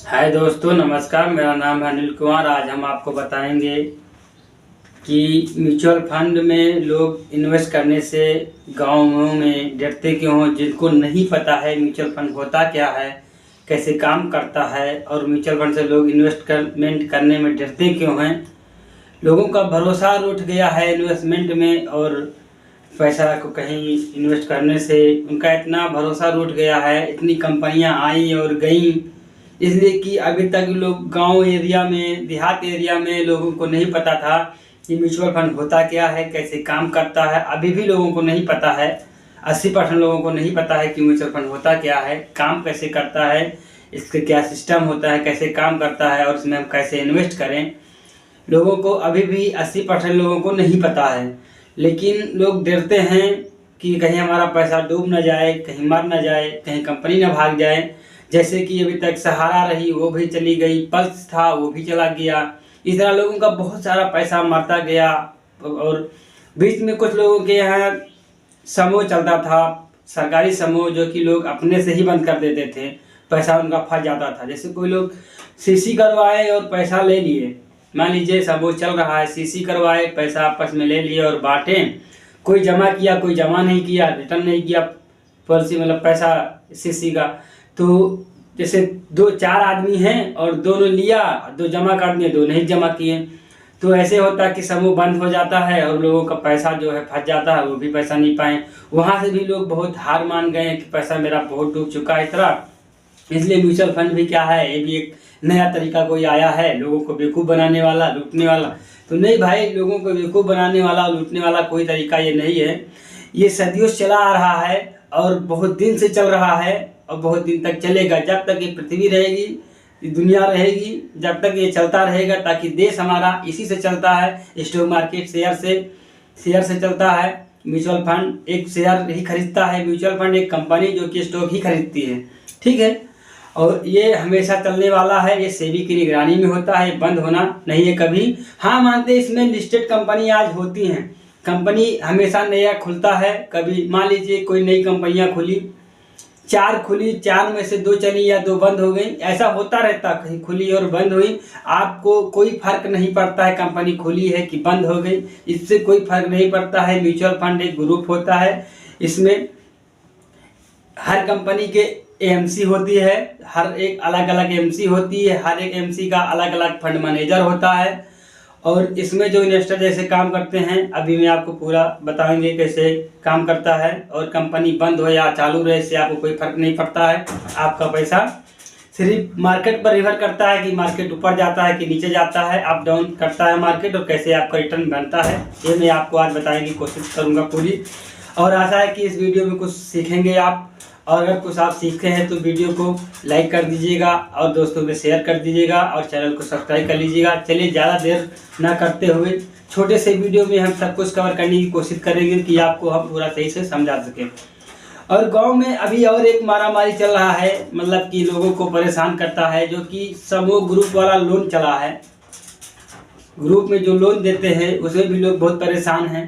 हाय दोस्तों, नमस्कार। मेरा नाम है अनिल कुमार। आज हम आपको बताएंगे कि म्यूचुअल फंड में लोग इन्वेस्ट करने से गाँवों में डरते क्यों हों। जिनको नहीं पता है म्यूचुअल फंड होता क्या है, कैसे काम करता है और म्यूचुअल फंड से लोग इन्वेस्टमेंट करने में डरते क्यों हैं। लोगों का भरोसा उठ गया है इन्वेस्टमेंट में, और पैसा को कहीं इन्वेस्ट करने से उनका इतना भरोसा उठ गया है। इतनी कंपनियां आई और गई, इसलिए कि अभी तक लोग गांव एरिया में, देहात एरिया में लोगों को नहीं पता था कि म्यूचुअल फंड होता क्या है, कैसे काम करता है। अभी भी लोगों को नहीं पता है। 80% लोगों को नहीं पता है कि म्यूचुअल फंड होता क्या है, काम कैसे करता है, इसका क्या सिस्टम होता है, कैसे काम करता है और इसमें हम कैसे इन्वेस्ट करें। लोगों को अभी भी 80% लोगों को नहीं पता है। लेकिन लोग डरते हैं कि कहीं हमारा पैसा डूब ना जाए, कहीं मर ना जाए, कहीं कंपनी ना भाग जाए। जैसे कि अभी तक सहारा रही, वो भी चली गई, पल्स था वो भी चला गया। इस तरह लोगों का बहुत सारा पैसा मरता गया। और बीच में कुछ लोगों के यहाँ समूह चलता था, सरकारी समूह, जो कि लोग अपने से ही बंद कर देते थे, पैसा उनका फंस जाता था। जैसे कोई लोग सीसी करवाए और पैसा ले लिए। मान लीजिए समूह चल रहा है, सीसी करवाए, पैसा आपस में ले लिए और बांटे। कोई जमा किया, कोई जमा नहीं किया, रिटर्न नहीं किया पॉलिसी, मतलब पैसा सीसी का। तो जैसे 2-4 आदमी हैं और दोनों लिया, 2 जमा कर दिए, 2 नहीं जमा किए, तो ऐसे होता है कि समूह बंद हो जाता है और लोगों का पैसा जो है फंस जाता है, वो भी पैसा नहीं पाए। वहाँ से भी लोग बहुत हार मान गए हैं कि पैसा मेरा बहुत डूब चुका है इस तरह। इसलिए म्यूचुअल फंड भी क्या है, ये भी एक नया तरीका कोई आया है लोगों को बेवकूफ़ बनाने वाला, लूटने वाला। तो नहीं भाई, लोगों को बेवकूफ़ बनाने वाला, लूटने वाला कोई तरीका ये नहीं है। ये सदियों से चला आ रहा है और बहुत दिन से चल रहा है और बहुत दिन तक चलेगा। जब तक ये पृथ्वी रहेगी, ये दुनिया रहेगी, जब तक ये चलता रहेगा। ताकि देश हमारा इसी से चलता है, स्टॉक मार्केट शेयर से चलता है। म्यूचुअल फंड एक शेयर ही खरीदता है, म्यूचुअल फंड एक कंपनी जो कि स्टॉक ही खरीदती है, ठीक है। और ये हमेशा चलने वाला है, ये सेबी की निगरानी में होता है, बंद होना नहीं है कभी। हाँ मानते हैं इसमें लिस्टेड कंपनी आज होती हैं, कंपनी हमेशा नया खुलता है। कभी मान लीजिए कोई नई कंपनियां खुली, 4 खुली, 4 में से 2 चली या 2 बंद हो गई, ऐसा होता रहता। कहीं खुली और बंद हुई, आपको कोई फर्क नहीं पड़ता है कंपनी खुली है कि बंद हो गई, इससे कोई फर्क नहीं पड़ता है। म्यूचुअल फंड एक ग्रुप होता है, इसमें हर कंपनी के एएमसी होती है, हर एक अलग अलग एमसी होती है, हर एक एमसी का अलग अलग फंड मैनेजर होता है। और इसमें जो इन्वेस्टर जैसे काम करते हैं, अभी मैं आपको पूरा बताएंगे कैसे काम करता है। और कंपनी बंद हो या चालू रहे, इससे आपको कोई फर्क नहीं पड़ता है। आपका पैसा सिर्फ मार्केट पर निर्भर करता है कि मार्केट ऊपर जाता है कि नीचे जाता है, अप डाउन करता है मार्केट, और कैसे आपका रिटर्न बनता है, ये मैं आपको आज बताने की कोशिश करूँगा पूरी। और आशा है कि इस वीडियो में कुछ सीखेंगे आप। और अगर कुछ आप सीखते हैं तो वीडियो को लाइक कर दीजिएगा और दोस्तों में शेयर कर दीजिएगा और चैनल को सब्सक्राइब कर लीजिएगा। चलिए ज़्यादा देर ना करते हुए छोटे से वीडियो में हम सब कुछ कवर करने की कोशिश करेंगे कि आपको हम पूरा सही से समझा सकें। और गांव में अभी और एक मारामारी चल रहा है, मतलब कि लोगों को परेशान करता है, जो कि समूह ग्रुप वाला लोन चला है। ग्रुप में जो लोन देते हैं उसमें भी लोग बहुत परेशान हैं।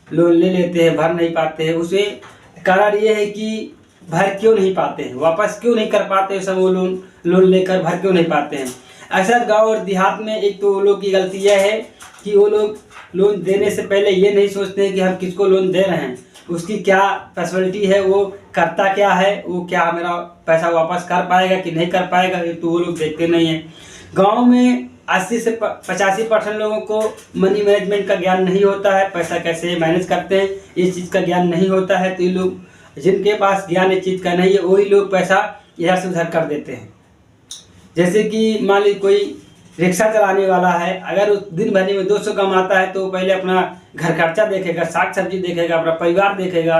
लोन ले लेते हैं, भर नहीं पाते हैं। उसमें कारण ये है कि भर क्यों नहीं पाते हैं, वापस क्यों नहीं कर पाते हैं। सब वो लोन लेकर भर क्यों नहीं पाते हैं। अक्सर गांव और देहात में एक तो वो लोग की गलती यह है कि वो लोग लोन देने से पहले ये नहीं सोचते हैं कि हम किसको लोन दे रहे हैं, उसकी क्या फैसिलिटी है, वो करता क्या है, वो क्या मेरा पैसा वापस कर पाएगा कि नहीं कर पाएगा, तो वो लोग देखते नहीं हैं। गाँव में 80 से 85% लोगों को मनी मैनेजमेंट का ज्ञान नहीं होता है, पैसा कैसे मैनेज करते हैं इस चीज़ का ज्ञान नहीं होता है। तो ये लोग, जिनके पास ज्ञान इस चीज़ का नहीं है, वही लोग पैसा इधर से उधर कर देते हैं। जैसे कि मान लीजिए कोई रिक्शा चलाने वाला है, अगर उस दिन भर में 200 कमाता है तो पहले अपना घर खर्चा देखेगा, साग सब्जी देखेगा, अपना परिवार देखेगा।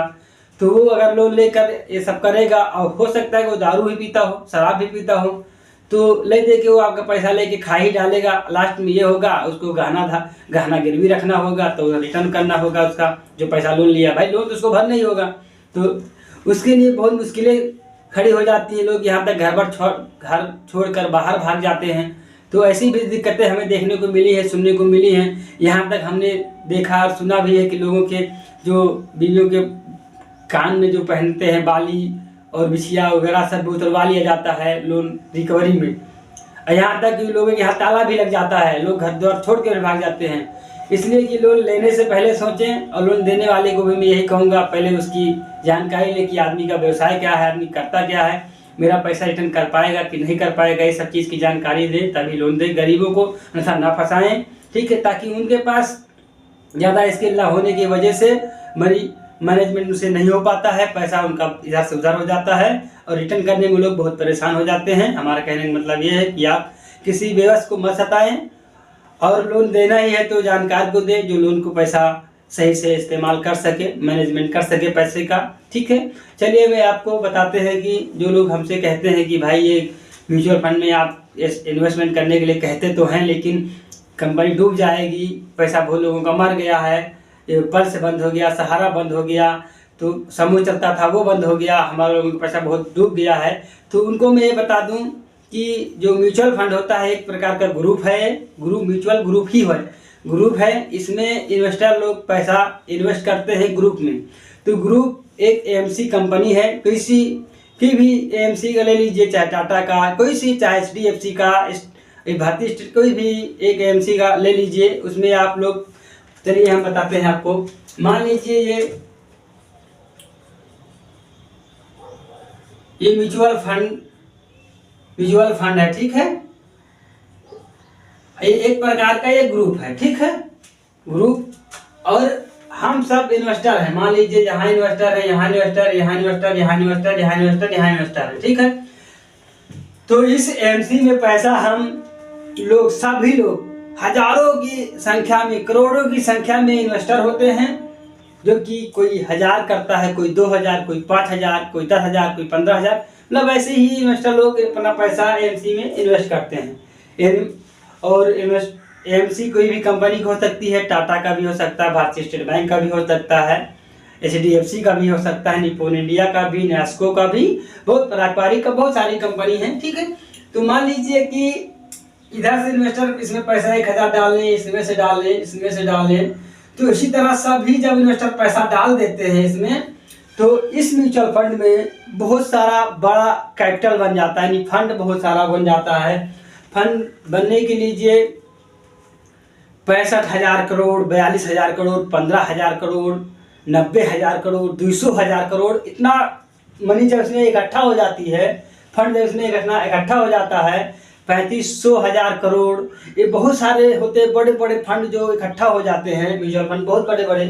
तो वो अगर लोन लेकर ये सब करेगा, और हो सकता है कि वो दारू भी पीता हो, शराब भी पीता हो, तो ले दे के वो आपका पैसा लेके खा ही डालेगा। लास्ट में ये होगा, उसको गहना गिरवी रखना होगा, तो रिटर्न करना होगा उसका जो पैसा लोन लिया। भाई लोन तो उसको भर नहीं होगा, तो उसके लिए बहुत मुश्किलें खड़ी हो जाती हैं। लोग यहाँ तक घर छोड़कर बाहर भाग जाते हैं। तो ऐसी भी दिक्कतें हमें देखने को मिली है, सुनने को मिली हैं। यहाँ तक हमने देखा और सुना भी है कि लोगों के जो बीवियों के कान में जो पहनते हैं बाली और बिछिया वगैरह सब उतरवा लिया जाता है लोन रिकवरी में। यहाँ तक कि लोगों के यहाँ ताला भी लग जाता है, लोग घर द्वार छोड़ के भाग जाते हैं। इसलिए कि लोन लेने से पहले सोचें, और लोन देने वाले को भी मैं यही कहूँगा पहले उसकी जानकारी ले कि आदमी का व्यवसाय क्या है, आदमी करता क्या है, मेरा पैसा रिटर्न कर पाएगा कि नहीं कर पाएगा, ये सब चीज़ की जानकारी दें तभी लोन दें। गरीबों को अन्यथा ना फंसाएं, ठीक है, ताकि उनके पास ज़्यादा स्किल ना होने की वजह से मनी मैनेजमेंट उनसे नहीं हो पाता है, पैसा उनका इधर से उधर हो जाता है और रिटर्न करने में लोग बहुत परेशान हो जाते हैं। हमारा कहने का मतलब ये है कि आप किसी बेवस को मत सताएं, और लोन देना ही है तो जानकार को दे जो लोन को पैसा सही से इस्तेमाल कर सके, मैनेजमेंट कर सके पैसे का, ठीक है। चलिए वे आपको बताते हैं कि जो लोग हमसे कहते हैं कि भाई ये म्यूचुअल फंड में आप इन्वेस्टमेंट करने के लिए कहते तो हैं लेकिन कंपनी डूब जाएगी, पैसा बहुत लोगों का मर गया है, पर्स बंद हो गया, सहारा बंद हो गया, तो समूह चलता था वो बंद हो गया, हमारे लोगों का पैसा बहुत डूब गया है। तो उनको मैं ये बता दूं कि जो म्यूचुअल फंड होता है एक प्रकार का ग्रुप है, म्यूचुअल ग्रुप ही है, ग्रुप है। इसमें इन्वेस्टर लोग पैसा इन्वेस्ट करते हैं ग्रुप में। तो ग्रुप एक एएमसी कंपनी है, किसी की भी एएमसी का ले लीजिए, चाहे टाटा का, कोई सी, चाहे एचडीएफसी का, भारतीय स्टेट, कोई भी एक एएमसी का ले लीजिए, उसमें आप लोग, चलिए हम बताते हैं आपको। मान लीजिए ये म्यूचुअल फंड है, ठीक है, ये एक प्रकार का ये ग्रुप है, ठीक है, ग्रुप, और हम सब इन्वेस्टर हैं। मान लीजिए यहाँ इन्वेस्टर है, यहाँ इन्वेस्टर, यहाँ इन्वेस्टर, यहाँ इन्वेस्टर, यहाँ इन्वेस्टर, यहाँ इन्वेस्टर है, ठीक है। तो इस एमसी में पैसा हम लोग, सभी लोग हजारों की संख्या में, करोड़ों की संख्या में इन्वेस्टर होते हैं, जो कि कोई 1000 करता है, कोई 2000, कोई 5000, कोई 10,000, कोई 15,000, मतलब ऐसे ही इन्वेस्टर लोग अपना पैसा एमसी में इन्वेस्ट करते हैं। और एमसी कोई भी कंपनी की हो सकती है, टाटा का भी हो सकता है, भारतीय स्टेट बैंक का भी हो सकता है, एचडीएफसी का भी हो सकता है, निप्पॉन इंडिया का भी, नेस्को का भी, बहुत पारंपरिक का बहुत सारी कंपनी है, ठीक है। तो मान लीजिए कि इधर से इन्वेस्टर इसमें पैसा 1000 डाल लें, इसमें से डाल लें, इसमें से डाल लें, तो इसी तरह सभी जब इन्वेस्टर पैसा डाल देते हैं इसमें, तो इस म्यूचुअल फंड में बहुत सारा बड़ा कैपिटल बन जाता है, यानी फंड बहुत सारा बन जाता है। फंड बनने के लीजिए 65,000 करोड़, 42,000 करोड़, 15,000 करोड़, 90,000 करोड़, 200,000 करोड़, इतना मनी जब इसमें इकट्ठा हो जाती है, फंड जब इसमें इकट्ठा हो जाता है 35,000 करोड़, ये बहुत सारे होते, बड़े बड़े फंड जो इकट्ठा हो जाते हैं, म्यूचुअल फंड बहुत बड़े बड़े।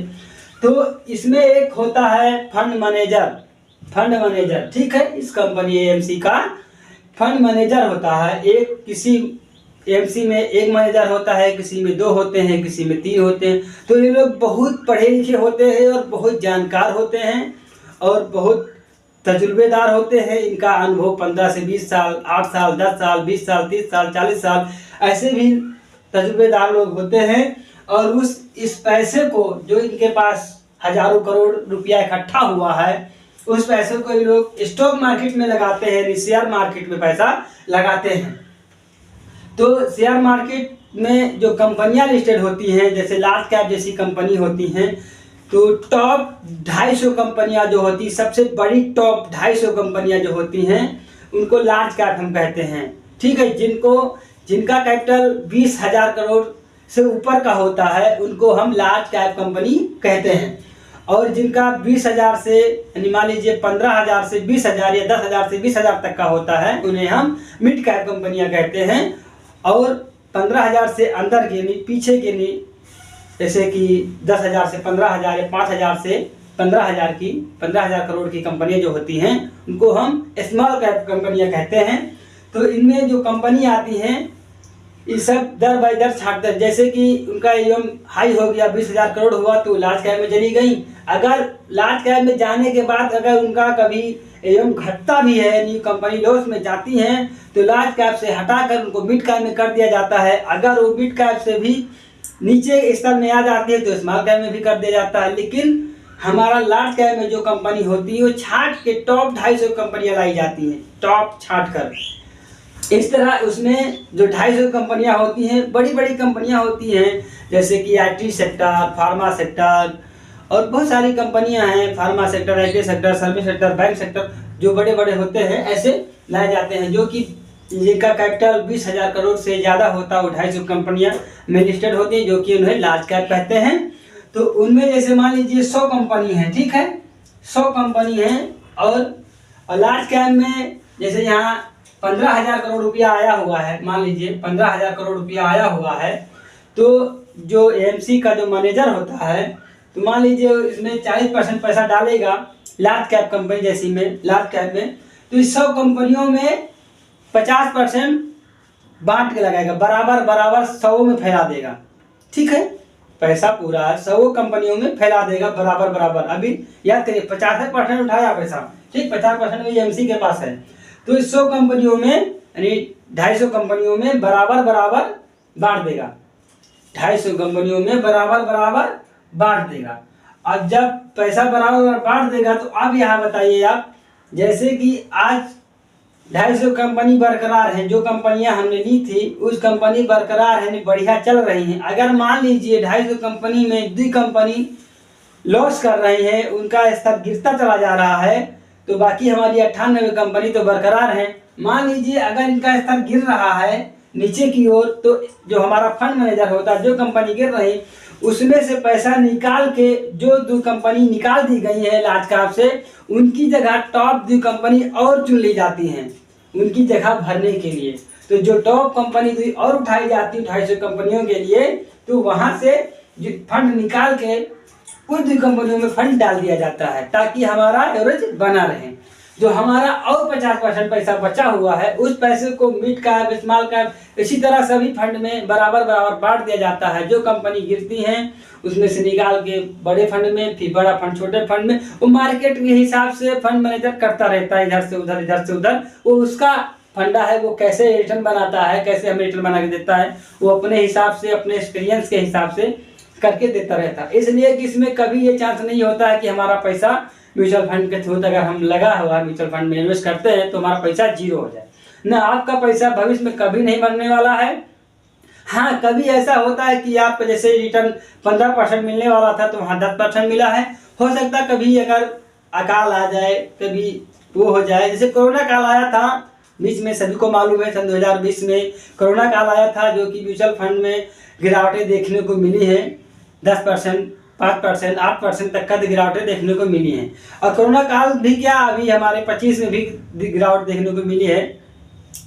तो इसमें एक होता है फंड मैनेजर, ठीक है, इस कंपनी एएमसी का फंड मैनेजर होता है। एक किसी एएमसी में एक मैनेजर होता है, किसी में 2 होते हैं, किसी में 3 होते हैं। तो ये लोग बहुत पढ़े लिखे होते हैं और बहुत जानकार होते हैं और बहुत तजुर्बेदार होते हैं। इनका अनुभव 15 से 20 साल, 8 साल, 10 साल, 20 साल, 30 साल, 40 साल, ऐसे भी तजुर्बेदार लोग होते हैं। और इस पैसे को जो इनके पास हजारों करोड़ रुपया इकट्ठा हुआ है, उस पैसे को ये लोग स्टॉक मार्केट में लगाते हैं, शेयर मार्केट में पैसा लगाते हैं। तो शेयर मार्केट में जो कंपनियां लिस्टेड होती हैं, जैसे लार्ज कैप जैसी कंपनी होती हैं, तो टॉप 250 कंपनियां जो होती, सबसे बड़ी टॉप 250 कंपनियां जो होती हैं, उनको लार्ज कैप हम कहते हैं, ठीक है। जिनका कैपिटल 20,000 करोड़ से ऊपर का होता है, उनको हम लार्ज कैप कंपनी कहते हैं। और जिनका 20,000 से, यानी मान लीजिए 15,000 से 20,000 या 10,000 से 20,000 तक का होता है, उन्हें हम मिड कैप कंपनियां कहते हैं। और 15,000 से अंदर के, यानी पीछे के, नहीं, जैसे कि 10,000 से 15,000 या 5,000 से 15,000 करोड़ की कंपनियां जो होती हैं, उनको हम स्मॉल कैप कंपनियां कहते हैं। तो इनमें जो कंपनी आती हैं, ये सब दर बाई दर छाट दर, जैसे कि उनका एम हाई हो गया, 20,000 करोड़ हुआ तो लार्ज कैप में चली गई। अगर लार्ज कैप में जाने के बाद अगर उनका कभी एम घटता भी है, यानी कंपनी लॉस में जाती हैं, तो लार्ज कैप से हटाकर उनको मिड कैप में कर दिया जाता है। अगर वो मिड कैप से भी नीचे स्तर में आ जाती है तो स्मॉल कैप में भी कर दिया जाता है। लेकिन हमारा लार्ज कैप में जो कंपनी होती है, वो छाट के टॉप 250 कंपनियां लाई जाती हैं, टॉप छाट कर। इस तरह उसमें जो 250 कंपनियां होती हैं, बड़ी बड़ी कंपनियां होती हैं, जैसे कि आईटी सेक्टर, फार्मा सेक्टर, और बहुत सारी कंपनियां हैं, pharma sector, IT sector, service sector, bank sector, जो बड़े बड़े होते हैं, ऐसे लाए जाते हैं, जो कि जिनका कैपिटल 20,000 करोड़ से ज़्यादा होता है, वो 250 कंपनियाँ में लिस्टेड होती हैं, जो कि उन्हें लार्ज कैप कहते हैं। तो उनमें जैसे मान लीजिए 100 कंपनी है, ठीक है, 100 कंपनी है। और लार्ज कैप में जैसे यहाँ 15,000 करोड़ रुपया आया हुआ है, मान लीजिए 15,000 करोड़ रुपया आया हुआ है, तो जो एएमसी का जो मैनेजर होता है, तो मान लीजिए इसमें 40% पैसा डालेगा लार्ज कैप कंपनी जैसी में, लार्ज कैप में, तो इस 100 कंपनियों में 50% बांट के लगाएगा, बराबर बराबर 100 में फैला देगा, ठीक है, पैसा पूरा 100 कंपनियों में फैला देगा बराबर बराबर। अभी याद करिए 50% उठाया पैसा, ठीक, 50% एएमसी के पास है, तो इस 100 कंपनियों में यानी 250 कंपनियों में बराबर बराबर बांट देगा, 250 कंपनियों में बराबर बराबर बांट देगा। अब जब पैसा बराबर बांट देगा, तो अब यहाँ बताइए आप, जैसे कि आज 250 कंपनी बरकरार है, जो कंपनियां हमने ली थी उस कंपनी बरकरार है, बढ़िया चल रही हैं। अगर मान लीजिए 250 कंपनी में 2 कंपनी लॉस कर रही है, उनका स्तर गिरता चला जा रहा है, तो बाकी हमारी 98 कंपनी तो बरकरार है। मान लीजिए अगर इनका स्तर गिर रहा है नीचे की ओर, तो जो हमारा फंड मैनेजर होता है, जो कंपनी गिर रही उसमें से पैसा निकाल के जो 2 कंपनी निकाल दी गई है लार्ज कैप से, उनकी जगह टॉप 2 कंपनी और चुन ली जाती हैं उनकी जगह भरने के लिए। तो जो टॉप कंपनी 2 और उठाई जाती है 250 कंपनियों के लिए, तो वहां से फंड निकाल के उन 2 कंपनियों में फंड डाल दिया जाता है, ताकि हमारा एवरेज बना रहे। जो हमारा और 50% पैसा बचा हुआ है, उस पैसे को मिड कैप, स्मॉल कैप, इसी तरह सभी फंड में बराबर बराबर बांट दिया जाता है। जो कंपनी गिरती हैं उसमें से निकाल के बड़े फंड में, फिर बड़ा फंड छोटे फंड में, वो मार्केट के हिसाब से फंड मैनेजर करता रहता है, इधर से उधर इधर से उधर। वो उसका फंडा है, वो कैसे रिटर्न बनाता है, कैसे हमें रिटर्न बना के देता है, वो अपने हिसाब से, अपने एक्सपीरियंस के हिसाब से करके देता रहता है। इसलिए कि इसमें कभी ये चांस नहीं होता है कि हमारा पैसा म्यूचुअल फंड के थ्रू अगर हम लगा हुआ है, म्यूचुअल फंड में इन्वेस्ट करते हैं, तो हमारा पैसा 0 हो जाए ना। आपका पैसा भविष्य में कभी नहीं बनने वाला है। हाँ, कभी ऐसा होता है कि आपको जैसे रिटर्न 15% मिलने वाला था, तो वहाँ 10% मिला है। हो सकता है कभी अगर अकाल आ जाए, कभी वो हो जाए, जैसे कोरोना काल आया था बीच में, सभी को मालूम है, सन 2020 में कोरोना काल आया था, जो कि म्यूचुअल फंड में गिरावटें देखने को मिली है, 10%, 5%, 8% तक का गिरावटें देखने को मिली हैं। और कोरोना काल भी क्या, अभी हमारे 25 में भी गिरावट देखने को मिली है।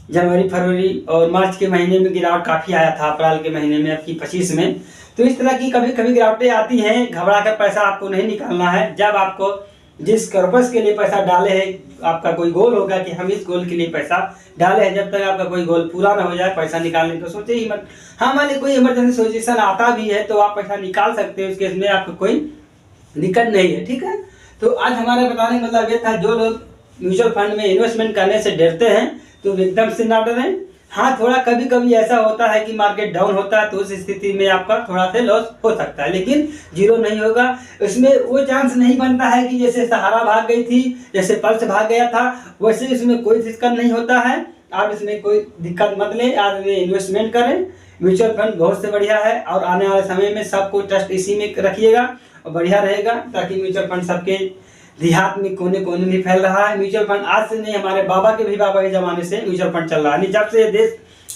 जनवरी, फरवरी और मार्च के महीने में गिरावट काफ़ी आया था, अप्रैल के महीने में, अब की 25 में। तो इस तरह की कभी कभी गिरावटें आती हैं। घबरा कर पैसा आपको नहीं निकालना है। जब आपको जिस पर्पस के लिए पैसा डाले हैं, आपका कोई गोल होगा कि हम इस गोल के लिए पैसा डाले हैं, जब तक आपका कोई गोल पूरा ना हो जाए पैसा निकालने तो सोचे ही मत। हाँ, मान ली कोई इमरजेंसी सिचुएशन आता भी है तो आप पैसा निकाल सकते हैं, उस केस में आपको कोई दिक्कत नहीं है, ठीक है। तो आज हमारे बताने का मतलब ये था, जो लोग म्यूचुअल फंड में इन्वेस्टमेंट करने से डरते हैं तो एकदम से ना डरें। हाँ, थोड़ा कभी कभी ऐसा होता है कि मार्केट डाउन होता है, तो उस स्थिति में आपका थोड़ा सा लॉस हो सकता है, लेकिन 0 नहीं होगा। उसमें वो चांस नहीं बनता है कि जैसे सहारा भाग गई थी, जैसे पल्स भाग गया था, वैसे इसमें कोई दिक्कत नहीं होता है। आप इसमें कोई दिक्कत मत लें, आप इसमें इन्वेस्टमेंट करें। म्यूचुअल फंड बहुत से बढ़िया है, और आने वाले समय में सबको ट्रस्ट इसी में रखिएगा और बढ़िया रहेगा, ताकि म्यूचुअल फंड सबके देहात में कोने कोने में फैल रहा है। म्यूचुअल फंड आज से नहीं, हमारे बाबा के ज़माने से म्यूचुअल फंड चल रहा है। जब से ये देश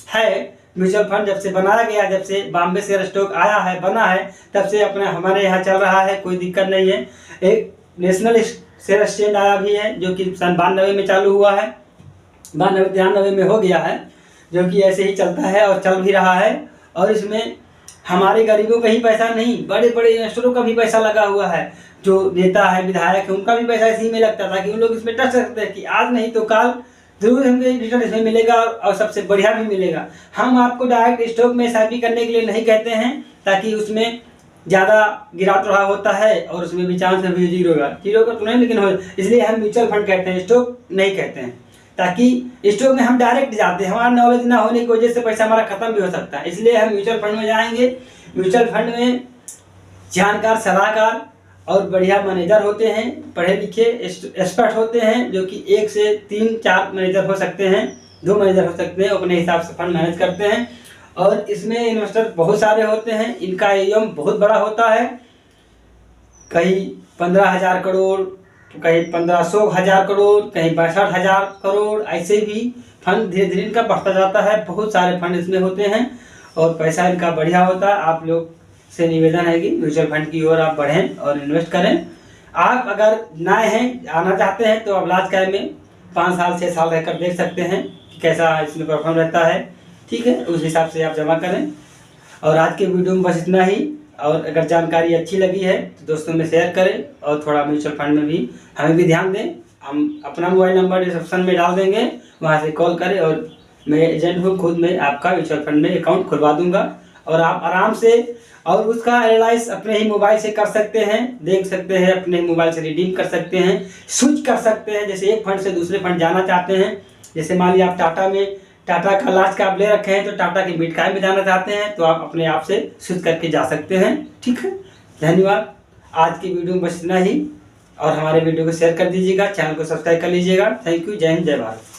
है, म्यूचुअल फंड जब से बनाया गया, जब से बॉम्बे शेयर स्टॉक आया है, बना है, तब से अपने हमारे यहाँ चल रहा है, कोई दिक्कत नहीं है। एक नेशनल शेयर एक्सचेंज आया भी है, जो कि सन 92 में चालू हुआ है, 92-93 में हो गया है, जो कि ऐसे ही चलता है और चल भी रहा है। और इसमें हमारे गरीबों का ही पैसा नहीं, बड़े बड़े इन्वेस्टरों का भी पैसा लगा हुआ है। जो नेता है, विधायक है, उनका भी पैसा इसी में लगता था, कि उन लोग इसमें ट्रस्ट रखते हैं कि आज नहीं तो कल जरूर हमें रिटर्न इसमें मिलेगा, और सबसे बढ़िया भी मिलेगा। हम आपको डायरेक्ट स्टॉक में SIP करने के लिए नहीं कहते हैं, ताकि उसमें ज़्यादा गिरावट रहा होता है और उसमें भी चांस है भी 0 का तो नहीं, लेकिन हो, इसलिए हम म्यूचुअल फंड कहते हैं, स्टॉक नहीं कहते हैं। ताकि स्टॉक में हम डायरेक्ट जाते हैं, हमारा नॉलेज ना होने की वजह से पैसा हमारा खत्म भी हो सकता है, इसलिए हम म्यूचुअल फंड में जाएंगे। म्यूचुअल फंड में जानकार, सलाहकार और बढ़िया मैनेजर होते हैं, पढ़े लिखे एक्सपर्ट होते हैं, जो कि 1 से 3-4 मैनेजर हो सकते हैं, 2 मैनेजर हो सकते हैं, अपने हिसाब से फंड मैनेज करते हैं। और इसमें इन्वेस्टर बहुत सारे होते हैं, इनका AUM बहुत बड़ा होता है, कई 15,000 करोड़, तो कहीं 1500 करोड़, कहीं 62,000 करोड़, ऐसे भी फंड धीरे धीरे इनका बढ़ता जाता है। बहुत सारे फंड इसमें होते हैं और पैसा इनका बढ़िया होता है। आप लोग से निवेदन है कि म्यूचुअल फंड की ओर आप बढ़ें और इन्वेस्ट करें। आप अगर नए हैं, आना चाहते हैं, तो अब लास्ट टाइम में 5 साल 6 साल रहकर देख सकते हैं कि कैसा इसमें परफॉर्म रहता है। ठीक है, उस हिसाब से आप जमा करें। और आज के वीडियो में बस इतना ही। और अगर जानकारी अच्छी लगी है तो दोस्तों में शेयर करें और थोड़ा म्यूचुअल फंड में भी हमें भी ध्यान दें। हम अपना मोबाइल नंबर डिस्क्रिप्शन में डाल देंगे, वहाँ से कॉल करें और मैं एजेंट हूँ, खुद मैं आपका म्यूचुअल फंड में अकाउंट खुलवा दूंगा और आप आराम से और उसका एनालाइज अपने ही मोबाइल से कर सकते हैं, देख सकते हैं, अपने मोबाइल से रिडीम कर सकते हैं, स्विच कर सकते हैं। जैसे एक फंड से दूसरे फंड जाना चाहते हैं, जैसे मान लिया आप टाटा का लास्ट का आप ले रखे हैं, तो टाटा की बिटकॉइन में जाना चाहते हैं तो आप अपने आप से स्विच करके जा सकते हैं। ठीक है, धन्यवाद। आज की वीडियो में बस इतना ही और हमारे वीडियो को शेयर कर दीजिएगा, चैनल को सब्सक्राइब कर लीजिएगा। Thank you. जय हिंद, जय भारत।